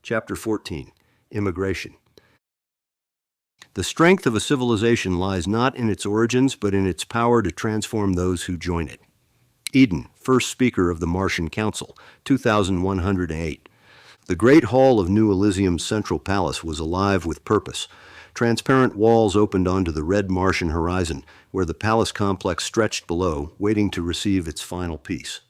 Chapter 14. Immigration. The strength of a civilization lies not in its origins, but in its power to transform those who join it. Eden, first speaker of the Martian Council, 2108. The great hall of New Elysium's central palace was alive with purpose. Transparent walls opened onto the red Martian horizon, where the palace complex stretched below, waiting to receive its final piece.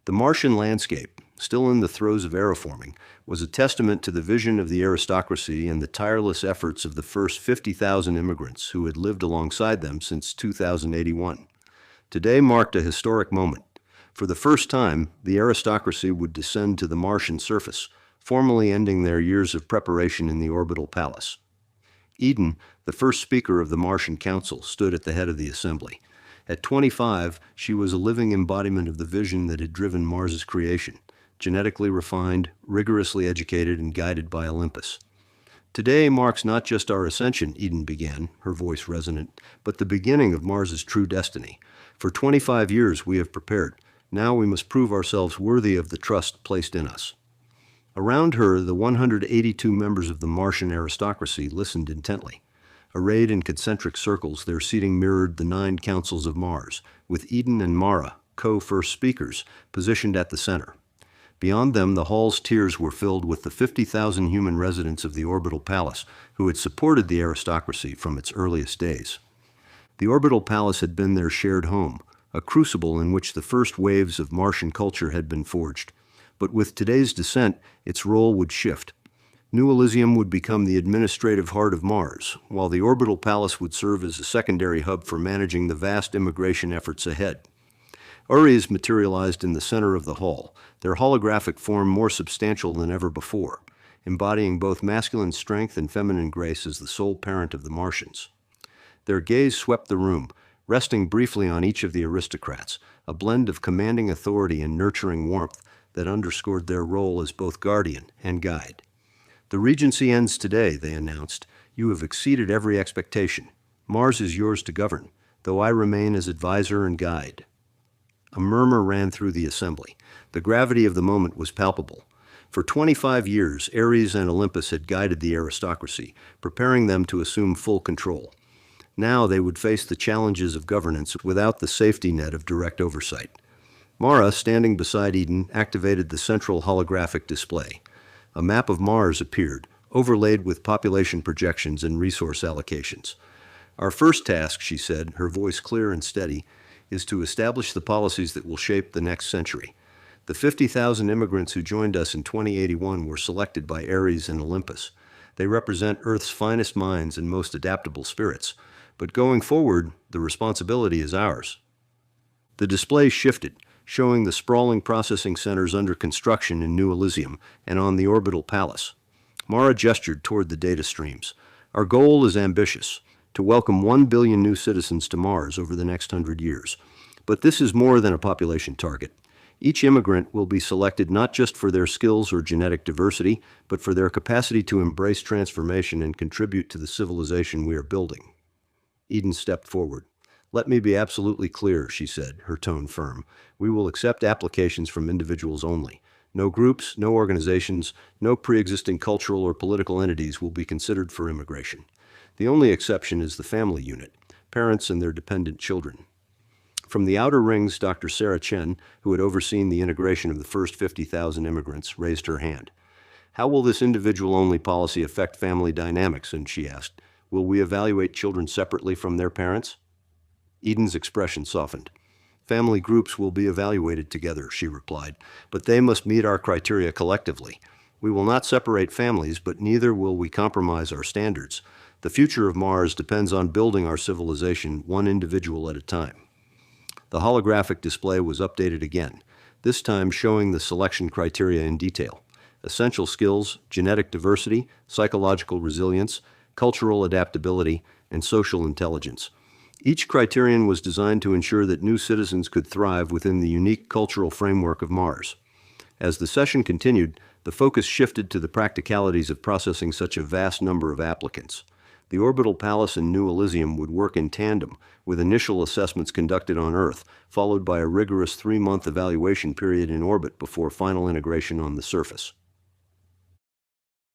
The Martian landscape, still in the throes of aeroforming, was a testament to the vision of the aristocracy and the tireless efforts of the first 50,000 immigrants who had lived alongside them since 2081. Today marked a historic moment. For the first time, the aristocracy would descend to the Martian surface, formally ending their years of preparation in the Orbital Palace. Eden, the first speaker of the Martian Council, stood at the head of the assembly. At 25, she was a living embodiment of the vision that had driven Mars's creation, genetically refined, rigorously educated, and guided by Olympus. Today marks not just our ascension, Eden began, her voice resonant, but the beginning of Mars's true destiny. For 25 years we have prepared. Now we must prove ourselves worthy of the trust placed in us. Around her, the 182 members of the Martian aristocracy listened intently. Arrayed in concentric circles, their seating mirrored the 9 councils of Mars, with Eden and Mara, co-first speakers, positioned at the center. Beyond them, the hall's tiers were filled with the 50,000 human residents of the Orbital Palace, who had supported the aristocracy from its earliest days. The Orbital Palace had been their shared home, a crucible in which the first waves of Martian culture had been forged. But with today's descent, its role would shift. New Elysium would become the administrative heart of Mars, while the Orbital Palace would serve as a secondary hub for managing the vast immigration efforts ahead. Ares materialized in the center of the hall, their holographic form more substantial than ever before, embodying both masculine strength and feminine grace as the sole parent of the Martians. Their gaze swept the room, resting briefly on each of the aristocrats, a blend of commanding authority and nurturing warmth that underscored their role as both guardian and guide. "The Regency ends today," they announced. "You have exceeded every expectation. Mars is yours to govern, though I remain as advisor and guide." A murmur ran through the assembly. The gravity of the moment was palpable. For 25 years, Ares and Olympus had guided the aristocracy, preparing them to assume full control. Now they would face the challenges of governance without the safety net of direct oversight. Mara, standing beside Eden, activated the central holographic display. A map of Mars appeared, overlaid with population projections and resource allocations. "Our first task," she said, her voice clear and steady, "is to establish the policies that will shape the next century. The 50,000 immigrants who joined us in 2081 were selected by Ares and Olympus. They represent Earth's finest minds and most adaptable spirits. But going forward, the responsibility is ours." The display shifted, showing the sprawling processing centers under construction in New Elysium and on the Orbital Palace. Mara gestured toward the data streams. "Our goal is ambitious, to welcome 1 billion new citizens to Mars over the next 100 years. But this is more than a population target. Each immigrant will be selected not just for their skills or genetic diversity, but for their capacity to embrace transformation and contribute to the civilization we are building." Eden stepped forward. "Let me be absolutely clear," she said, her tone firm. "We will accept applications from individuals only. No groups, no organizations, no pre-existing cultural or political entities will be considered for immigration. The only exception is the family unit, parents and their dependent children." From the outer rings, Dr. Sarah Chen, who had overseen the integration of the first 50,000 immigrants, raised her hand. "How will this individual-only policy affect family dynamics?" and she asked. "Will we evaluate children separately from their parents?" Eden's expression softened. "Family groups will be evaluated together," she replied, "but they must meet our criteria collectively. We will not separate families, but neither will we compromise our standards. The future of Mars depends on building our civilization one individual at a time." The holographic display was updated again, this time showing the selection criteria in detail. Essential skills, genetic diversity, psychological resilience, cultural adaptability, and social intelligence. Each criterion was designed to ensure that new citizens could thrive within the unique cultural framework of Mars. As the session continued, the focus shifted to the practicalities of processing such a vast number of applicants. The Orbital Palace and New Elysium would work in tandem, with initial assessments conducted on Earth, followed by a rigorous 3-month evaluation period in orbit before final integration on the surface.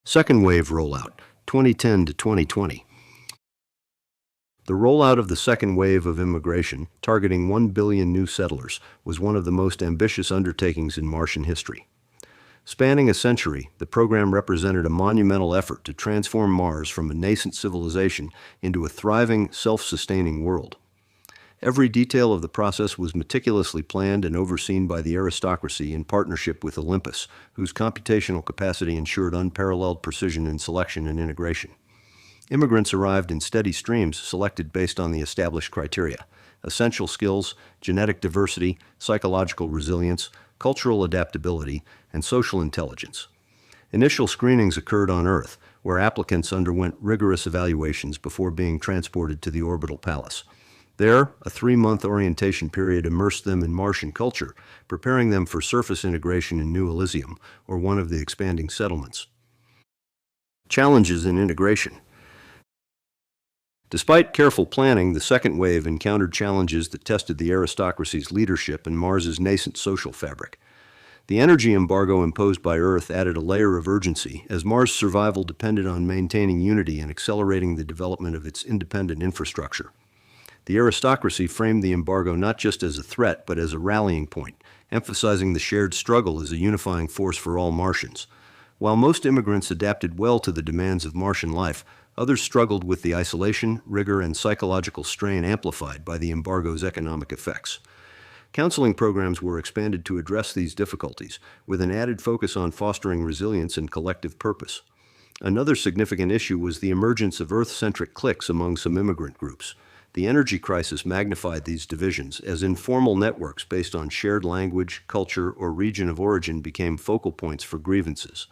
Second wave rollout, 2010 to 2020. The rollout of the second wave of immigration, targeting 1 billion new settlers, was one of the most ambitious undertakings in Martian history. Spanning a century, the program represented a monumental effort to transform Mars from a nascent civilization into a thriving, self-sustaining world. Every detail of the process was meticulously planned and overseen by the Aristocracy in partnership with Olympus, whose computational capacity ensured unparalleled precision in selection and integration. Immigrants arrived in steady streams selected based on the established criteria: essential skills, genetic diversity, psychological resilience, cultural adaptability, and social intelligence. Initial screenings occurred on Earth, where applicants underwent rigorous evaluations before being transported to the Orbital Palace. There, a 3-month orientation period immersed them in Martian culture, preparing them for surface integration in New Elysium, or one of the expanding settlements. Challenges in integration. Despite careful planning, the second wave encountered challenges that tested the aristocracy's leadership and Mars's nascent social fabric. The energy embargo imposed by Earth added a layer of urgency, as Mars' survival depended on maintaining unity and accelerating the development of its independent infrastructure. The aristocracy framed the embargo not just as a threat, but as a rallying point, emphasizing the shared struggle as a unifying force for all Martians. While most immigrants adapted well to the demands of Martian life, others struggled with the isolation, rigor, and psychological strain amplified by the embargo's economic effects. Counseling programs were expanded to address these difficulties, with an added focus on fostering resilience and collective purpose. Another significant issue was the emergence of Earth-centric cliques among some immigrant groups. The energy crisis magnified these divisions, as informal networks based on shared language, culture, or region of origin became focal points for grievances.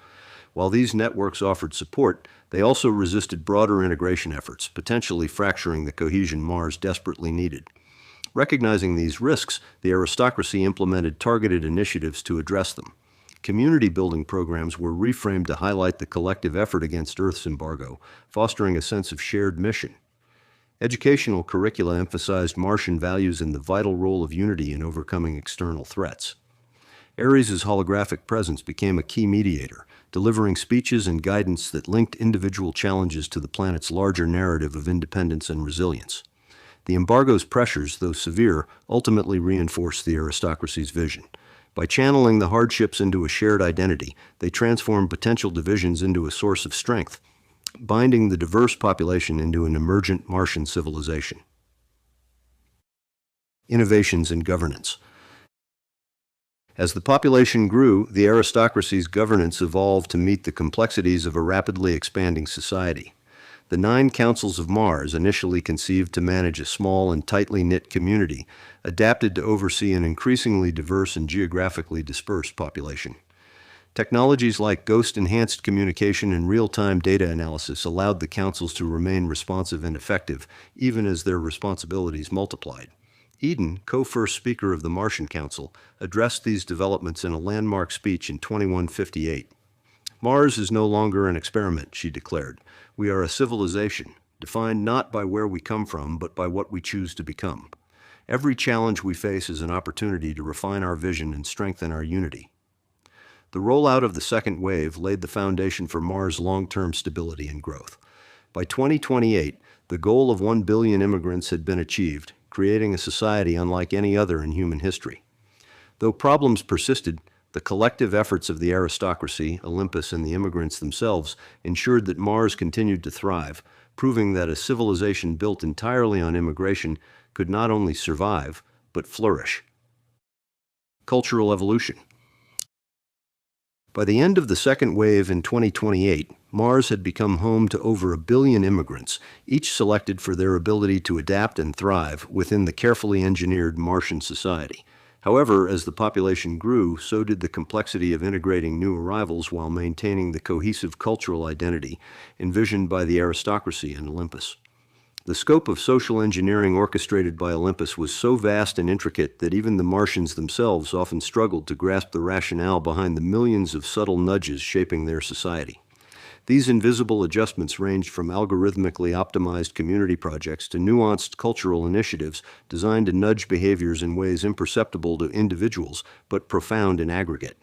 While these networks offered support, they also resisted broader integration efforts, potentially fracturing the cohesion Mars desperately needed. Recognizing these risks, the aristocracy implemented targeted initiatives to address them. Community-building programs were reframed to highlight the collective effort against Earth's embargo, fostering a sense of shared mission. Educational curricula emphasized Martian values and the vital role of unity in overcoming external threats. Ares' holographic presence became a key mediator, delivering speeches and guidance that linked individual challenges to the planet's larger narrative of independence and resilience. The embargo's pressures, though severe, ultimately reinforced the aristocracy's vision. By channeling the hardships into a shared identity, they transformed potential divisions into a source of strength, binding the diverse population into an emergent Martian civilization. Innovations in governance. As the population grew, the aristocracy's governance evolved to meet the complexities of a rapidly expanding society. The 9 councils of Mars, initially conceived to manage a small and tightly knit community, adapted to oversee an increasingly diverse and geographically dispersed population. Technologies like ghost-enhanced communication and real-time data analysis allowed the councils to remain responsive and effective, even as their responsibilities multiplied. Eden, co-first speaker of the Martian Council, addressed these developments in a landmark speech in 2158. "Mars is no longer an experiment," she declared. "We are a civilization, defined not by where we come from, but by what we choose to become. Every challenge we face is an opportunity to refine our vision and strengthen our unity." The rollout of the second wave laid the foundation for Mars' long-term stability and growth. By 2028, the goal of 1 billion immigrants had been achieved, creating a society unlike any other in human history. Though problems persisted, the collective efforts of the aristocracy, Olympus, and the immigrants themselves ensured that Mars continued to thrive, proving that a civilization built entirely on immigration could not only survive, but flourish. Cultural evolution. By the end of the second wave in 2028, Mars had become home to over 1 billion immigrants, each selected for their ability to adapt and thrive within the carefully engineered Martian society. However, as the population grew, so did the complexity of integrating new arrivals while maintaining the cohesive cultural identity envisioned by the aristocracy and Olympus. The scope of social engineering orchestrated by Olympus was so vast and intricate that even the Martians themselves often struggled to grasp the rationale behind the millions of subtle nudges shaping their society. These invisible adjustments ranged from algorithmically optimized community projects to nuanced cultural initiatives designed to nudge behaviors in ways imperceptible to individuals but profound in aggregate.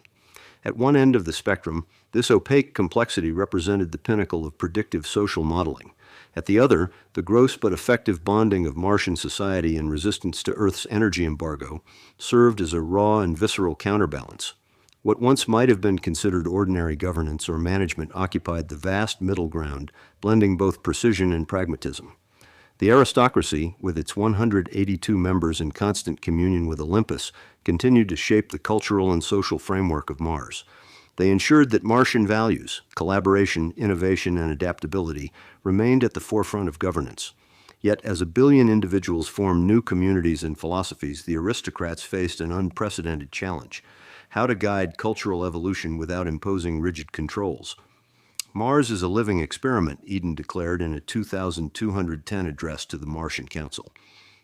At one end of the spectrum, this opaque complexity represented the pinnacle of predictive social modeling. At the other, the gross but effective bonding of Martian society in resistance to Earth's energy embargo served as a raw and visceral counterbalance. What once might have been considered ordinary governance or management occupied the vast middle ground, blending both precision and pragmatism. The aristocracy, with its 182 members in constant communion with Olympus, continued to shape the cultural and social framework of Mars. They ensured that Martian values, collaboration, innovation, and adaptability, remained at the forefront of governance. Yet, as a billion individuals formed new communities and philosophies, the aristocrats faced an unprecedented challenge: how to guide cultural evolution without imposing rigid controls. Mars is a living experiment, Eden declared in a 2210 address to the Martian Council.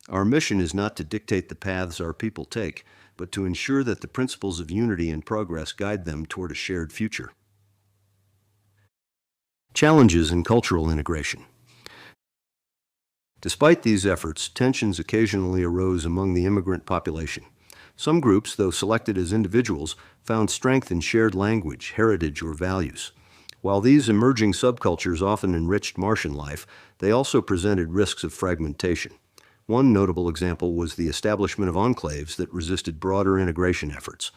Our mission is not to dictate the paths our people take, but to ensure that the principles of unity and progress guide them toward a shared future. Challenges in cultural integration. Despite these efforts, tensions occasionally arose among the immigrant population. Some groups, though selected as individuals, found strength in shared language, heritage, or values. While these emerging subcultures often enriched Martian life, they also presented risks of fragmentation. One notable example was the establishment of enclaves that resisted broader integration efforts.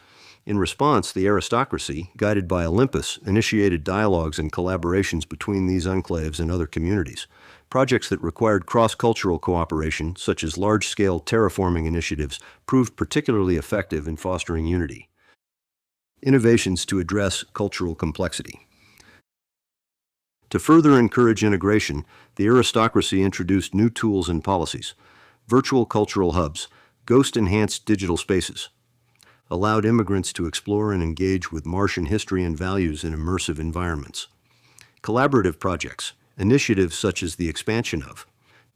In response, the aristocracy, guided by Olympus, initiated dialogues and collaborations between these enclaves and other communities. Projects that required cross-cultural cooperation, such as large-scale terraforming initiatives, proved particularly effective in fostering unity. Innovations to address cultural complexity. To further encourage integration, the aristocracy introduced new tools and policies. Virtual cultural hubs, ghost-enhanced digital spaces, allowed immigrants to explore and engage with Martian history and values in immersive environments. Collaborative projects, initiatives such as the expansion of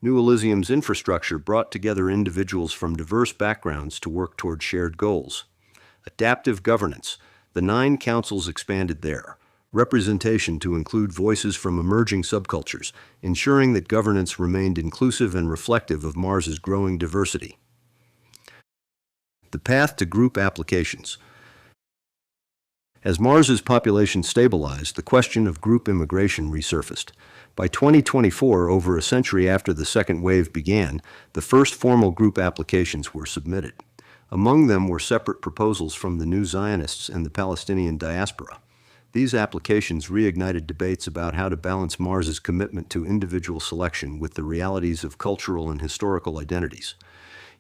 New Elysium's infrastructure brought together individuals from diverse backgrounds to work toward shared goals. Adaptive governance, the 9 councils expanded their representation to include voices from emerging subcultures, ensuring that governance remained inclusive and reflective of Mars's growing diversity. The path to group applications. As Mars's population stabilized, the question of group immigration resurfaced. By 2024, over a century after the second wave began, the first formal group applications were submitted. Among them were separate proposals from the New Zionists and the Palestinian diaspora. These applications reignited debates about how to balance Mars's commitment to individual selection with the realities of cultural and historical identities.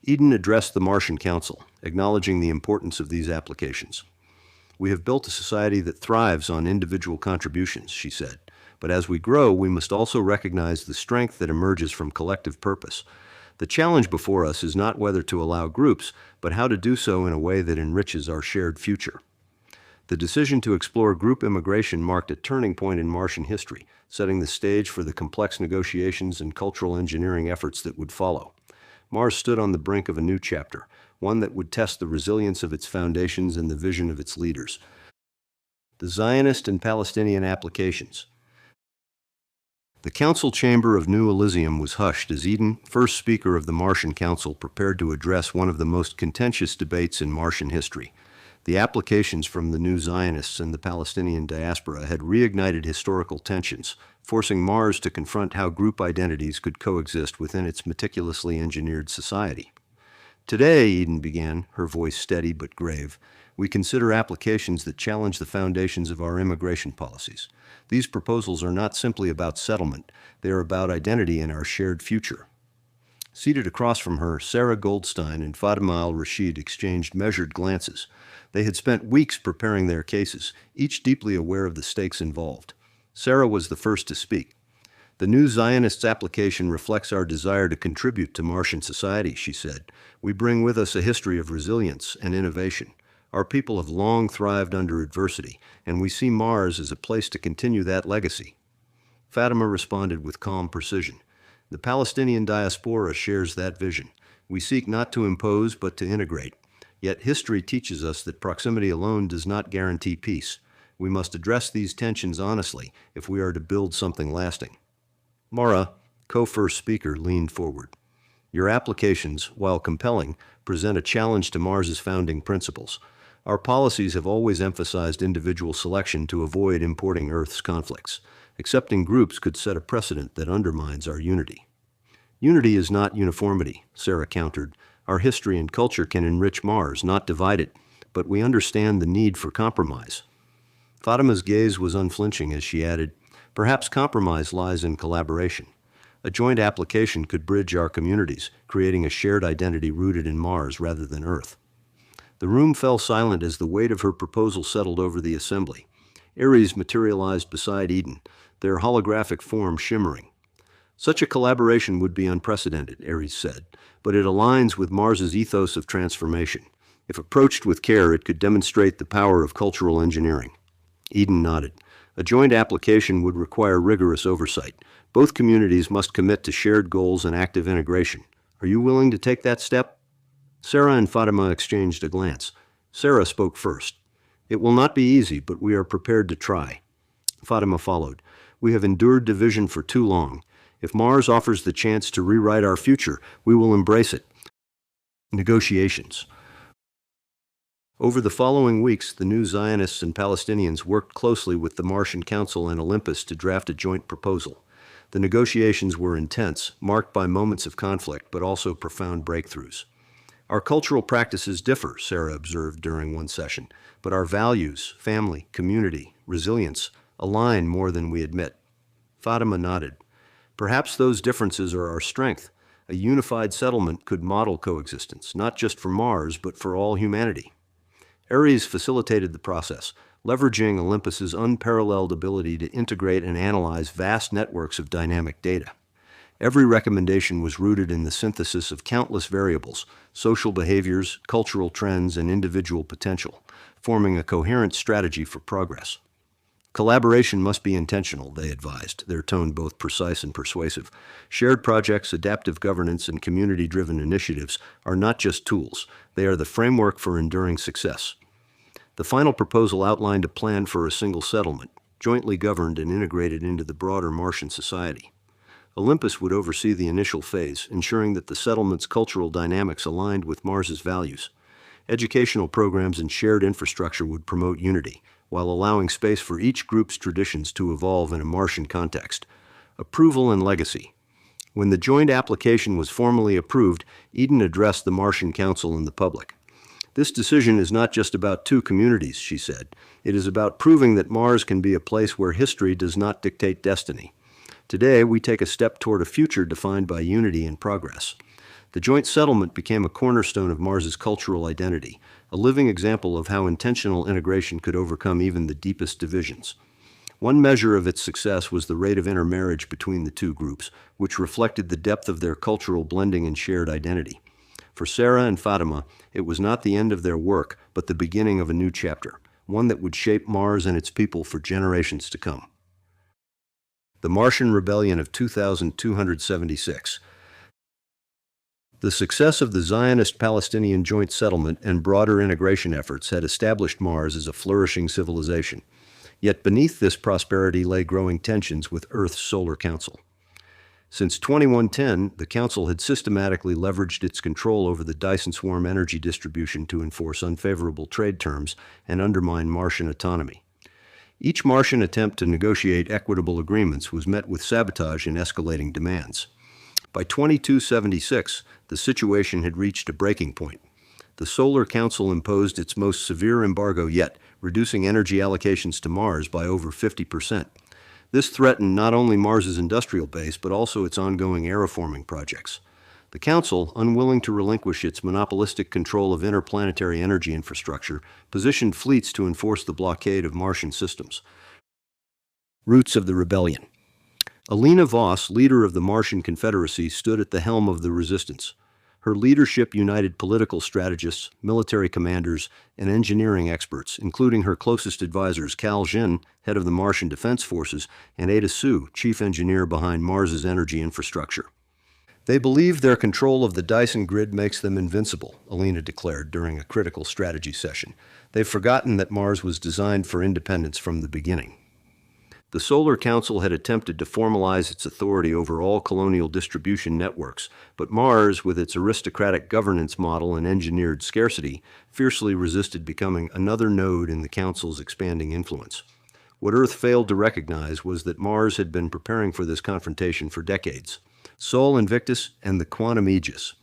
Eden addressed the Martian Council, acknowledging the importance of these applications. "We have built a society that thrives on individual contributions," she said. "But as we grow, we must also recognize the strength that emerges from collective purpose. The challenge before us is not whether to allow groups, but how to do so in a way that enriches our shared future." The decision to explore group immigration marked a turning point in Martian history, setting the stage for the complex negotiations and cultural engineering efforts that would follow. Mars stood on the brink of a new chapter, one that would test the resilience of its foundations and the vision of its leaders. The Zionist and Palestinian applications. The council chamber of New Elysium was hushed as Eden, first speaker of the Martian Council, prepared to address one of the most contentious debates in Martian history. The applications from the New Zionists and the Palestinian diaspora had reignited historical tensions, forcing Mars to confront how group identities could coexist within its meticulously engineered society. "Today," Eden began, her voice steady but grave, "we consider applications that challenge the foundations of our immigration policies. These proposals are not simply about settlement, they are about identity and our shared future." Seated across from her, Sarah Goldstein and Fatima al-Rashid exchanged measured glances. They had spent weeks preparing their cases, each deeply aware of the stakes involved. Sarah was the first to speak. "The New Zionists' application reflects our desire to contribute to Martian society," she said. "We bring with us a history of resilience and innovation. Our people have long thrived under adversity, and we see Mars as a place to continue that legacy." Fatima responded with calm precision. "The Palestinian diaspora shares that vision. We seek not to impose, but to integrate. Yet history teaches us that proximity alone does not guarantee peace. We must address these tensions honestly if we are to build something lasting." Mara, co-first speaker, leaned forward. "Your applications, while compelling, present a challenge to Mars's founding principles. Our policies have always emphasized individual selection to avoid importing Earth's conflicts. Accepting groups could set a precedent that undermines our unity. Unity is not uniformity, Sarah countered. Our history and culture can enrich Mars, not divide it, but we understand the need for compromise. Fatima's gaze was unflinching as she added, perhaps compromise lies in collaboration. A joint application could bridge our communities, creating a shared identity rooted in Mars rather than Earth. The room fell silent as the weight of her proposal settled over the assembly. Ares materialized beside Eden, their holographic form shimmering. Such a collaboration would be unprecedented, Ares said, but it aligns with Mars's ethos of transformation. If approached with care, it could demonstrate the power of cultural engineering. Eden nodded. A joint application would require rigorous oversight. Both communities must commit to shared goals and active integration. Are you willing to take that step? Sarah and Fatima exchanged a glance. Sarah spoke first. It will not be easy, but we are prepared to try. Fatima followed. We have endured division for too long. If Mars offers the chance to rewrite our future, we will embrace it. Negotiations. Over the following weeks, the new Zionists and Palestinians worked closely with the Martian Council and Olympus to draft a joint proposal. The negotiations were intense, marked by moments of conflict, but also profound breakthroughs. Our cultural practices differ, Sarah observed during one session, but our values, family, community, resilience, align more than we admit. Fatima nodded. Perhaps those differences are our strength. A unified settlement could model coexistence, not just for Mars, but for all humanity. Ares facilitated the process, leveraging Olympus's unparalleled ability to integrate and analyze vast networks of dynamic data. Every recommendation was rooted in the synthesis of countless variables, social behaviors, cultural trends, and individual potential, forming a coherent strategy for progress. Collaboration must be intentional, they advised, their tone both precise and persuasive. Shared projects, adaptive governance, and community-driven initiatives are not just tools. They are the framework for enduring success. The final proposal outlined a plan for a single settlement, jointly governed and integrated into the broader Martian society. Olympus would oversee the initial phase, ensuring that the settlement's cultural dynamics aligned with Mars's values. Educational programs and shared infrastructure would promote unity, while allowing space for each group's traditions to evolve in a Martian context. Approval and legacy. When the joint application was formally approved, Eden addressed the Martian Council and the public. This decision is not just about two communities, she said. It is about proving that Mars can be a place where history does not dictate destiny. Today, we take a step toward a future defined by unity and progress. The joint settlement became a cornerstone of Mars's cultural identity, a living example of how intentional integration could overcome even the deepest divisions. One measure of its success was the rate of intermarriage between the two groups, which reflected the depth of their cultural blending and shared identity. For Sarah and Fatima, it was not the end of their work, but the beginning of a new chapter, one that would shape Mars and its people for generations to come. The Martian Rebellion of 2276. The success of the Zionist-Palestinian joint settlement and broader integration efforts had established Mars as a flourishing civilization. Yet beneath this prosperity lay growing tensions with Earth's Solar Council. Since 2110, the Council had systematically leveraged its control over the Dyson Swarm energy distribution to enforce unfavorable trade terms and undermine Martian autonomy. Each Martian attempt to negotiate equitable agreements was met with sabotage and escalating demands. By 2276, the situation had reached a breaking point. The Solar Council imposed its most severe embargo yet, reducing energy allocations to Mars by over 50%. This threatened not only Mars's industrial base, but also its ongoing aeroforming projects. The Council, unwilling to relinquish its monopolistic control of interplanetary energy infrastructure, positioned fleets to enforce the blockade of Martian systems. Roots of the rebellion. Alina Voss, leader of the Martian Confederacy, stood at the helm of the resistance. Her leadership united political strategists, military commanders, and engineering experts, including her closest advisors Cal Jin, head of the Martian Defense Forces, and Ada Su, chief engineer behind Mars's energy infrastructure. They believe their control of the Dyson grid makes them invincible, Alina declared during a critical strategy session. They've forgotten that Mars was designed for independence from the beginning. The Solar Council had attempted to formalize its authority over all colonial distribution networks, but Mars, with its aristocratic governance model and engineered scarcity, fiercely resisted becoming another node in the Council's expanding influence. What Earth failed to recognize was that Mars had been preparing for this confrontation for decades. Sol Invictus and the Quantum Aegis.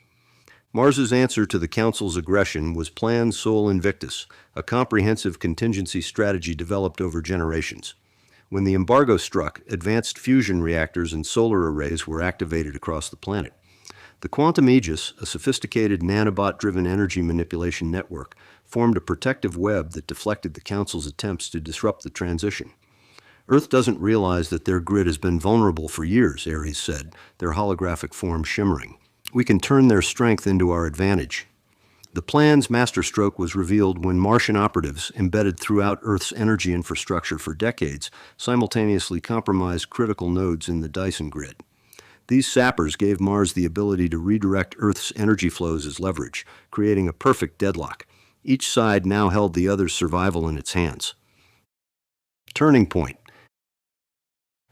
Mars's answer to the Council's aggression was Plan Sol Invictus, a comprehensive contingency strategy developed over generations. When the embargo struck, advanced fusion reactors and solar arrays were activated across the planet. The Quantum Aegis, a sophisticated nanobot-driven energy manipulation network, formed a protective web that deflected the Council's attempts to disrupt the transition. Earth doesn't realize that their grid has been vulnerable for years, Ares said, their holographic form shimmering. We can turn their strength into our advantage. The plan's masterstroke was revealed when Martian operatives, embedded throughout Earth's energy infrastructure for decades, simultaneously compromised critical nodes in the Dyson grid. These sappers gave Mars the ability to redirect Earth's energy flows as leverage, creating a perfect deadlock. Each side now held the other's survival in its hands. Turning point.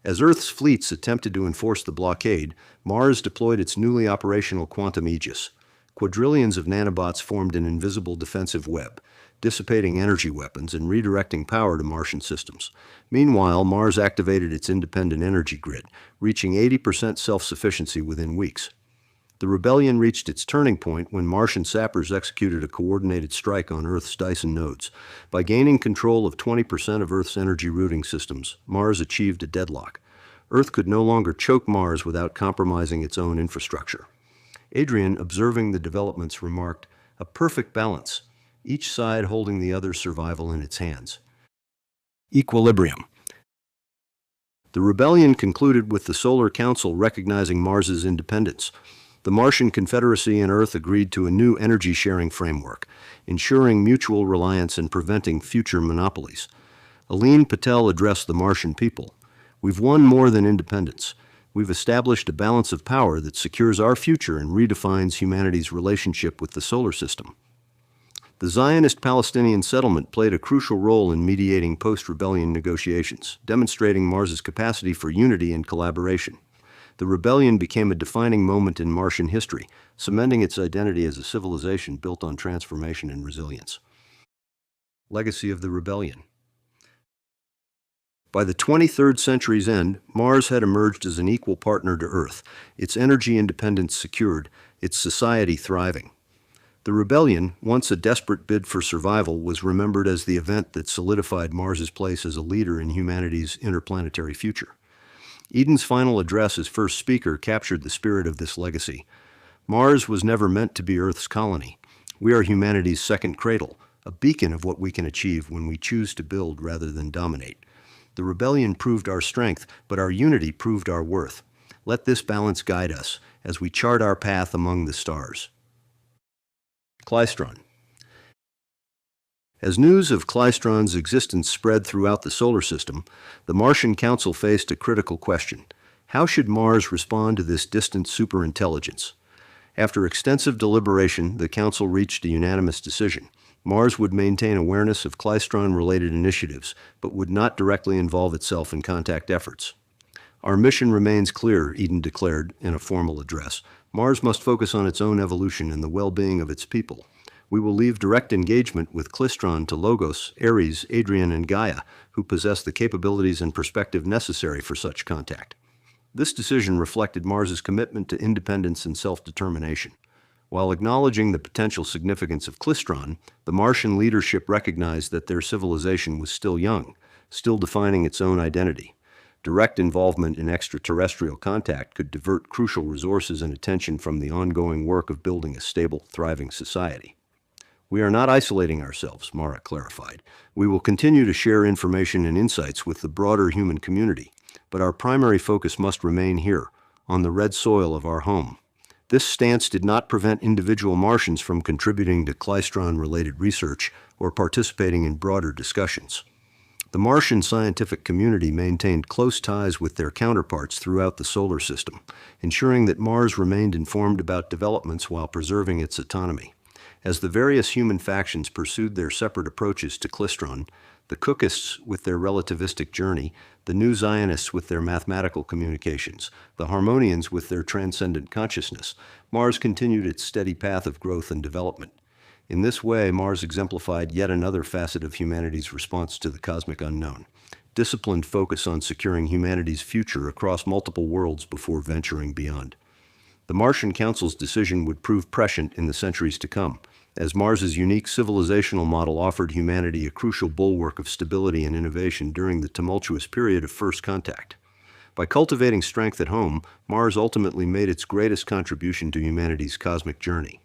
As Earth's fleets attempted to enforce the blockade, Mars deployed its newly operational Quantum Aegis. Quadrillions of nanobots formed an invisible defensive web, dissipating energy weapons and redirecting power to Martian systems. Meanwhile, Mars activated its independent energy grid, reaching 80% self-sufficiency within weeks. The rebellion reached its turning point when Martian sappers executed a coordinated strike on Earth's Dyson nodes. By gaining control of 20% of Earth's energy routing systems, Mars achieved a deadlock. Earth could no longer choke Mars without compromising its own infrastructure. Adrian, observing the developments, remarked, "A perfect balance, each side holding the other's survival in its hands." Equilibrium. The rebellion concluded with the Solar Council recognizing Mars's independence. The Martian Confederacy and Earth agreed to a new energy-sharing framework, ensuring mutual reliance and preventing future monopolies. Aline Patel addressed the Martian people. "We've won more than independence. We've established a balance of power that secures our future and redefines humanity's relationship with the solar system." The Zionist Palestinian settlement played a crucial role in mediating post-rebellion negotiations, demonstrating Mars's capacity for unity and collaboration. The rebellion became a defining moment in Martian history, cementing its identity as a civilization built on transformation and resilience. Legacy of the rebellion. By the 23rd century's end, Mars had emerged as an equal partner to Earth, its energy independence secured, its society thriving. The rebellion, once a desperate bid for survival, was remembered as the event that solidified Mars's place as a leader in humanity's interplanetary future. Eden's final address as first speaker captured the spirit of this legacy. Mars was never meant to be Earth's colony. We are humanity's second cradle, a beacon of what we can achieve when we choose to build rather than dominate. The rebellion proved our strength, but our unity proved our worth. Let this balance guide us as we chart our path among the stars. Klystron. As news of Klystron's existence spread throughout the solar system, the Martian Council faced a critical question. How should Mars respond to this distant superintelligence? After extensive deliberation, the Council reached a unanimous decision. Mars would maintain awareness of Klystron-related initiatives, but would not directly involve itself in contact efforts. "Our mission remains clear," Eden declared in a formal address. "Mars must focus on its own evolution and the well-being of its people. We will leave direct engagement with Klystron to Logos, Ares, Adrian, and Gaia, who possess the capabilities and perspective necessary for such contact." This decision reflected Mars's commitment to independence and self-determination. While acknowledging the potential significance of Klystron, the Martian leadership recognized that their civilization was still young, still defining its own identity. Direct involvement in extraterrestrial contact could divert crucial resources and attention from the ongoing work of building a stable, thriving society. "We are not isolating ourselves," Mara clarified. "We will continue to share information and insights with the broader human community, but our primary focus must remain here, on the red soil of our home." This stance did not prevent individual Martians from contributing to Klystron-related research or participating in broader discussions. The Martian scientific community maintained close ties with their counterparts throughout the solar system, ensuring that Mars remained informed about developments while preserving its autonomy. As the various human factions pursued their separate approaches to Klystron, the Cookists with their relativistic journey, the New Zionists with their mathematical communications, the Harmonians with their transcendent consciousness, Mars continued its steady path of growth and development. In this way, Mars exemplified yet another facet of humanity's response to the cosmic unknown. Disciplined focus on securing humanity's future across multiple worlds before venturing beyond. The Martian Council's decision would prove prescient in the centuries to come, as Mars's unique civilizational model offered humanity a crucial bulwark of stability and innovation during the tumultuous period of first contact. By cultivating strength at home, Mars ultimately made its greatest contribution to humanity's cosmic journey.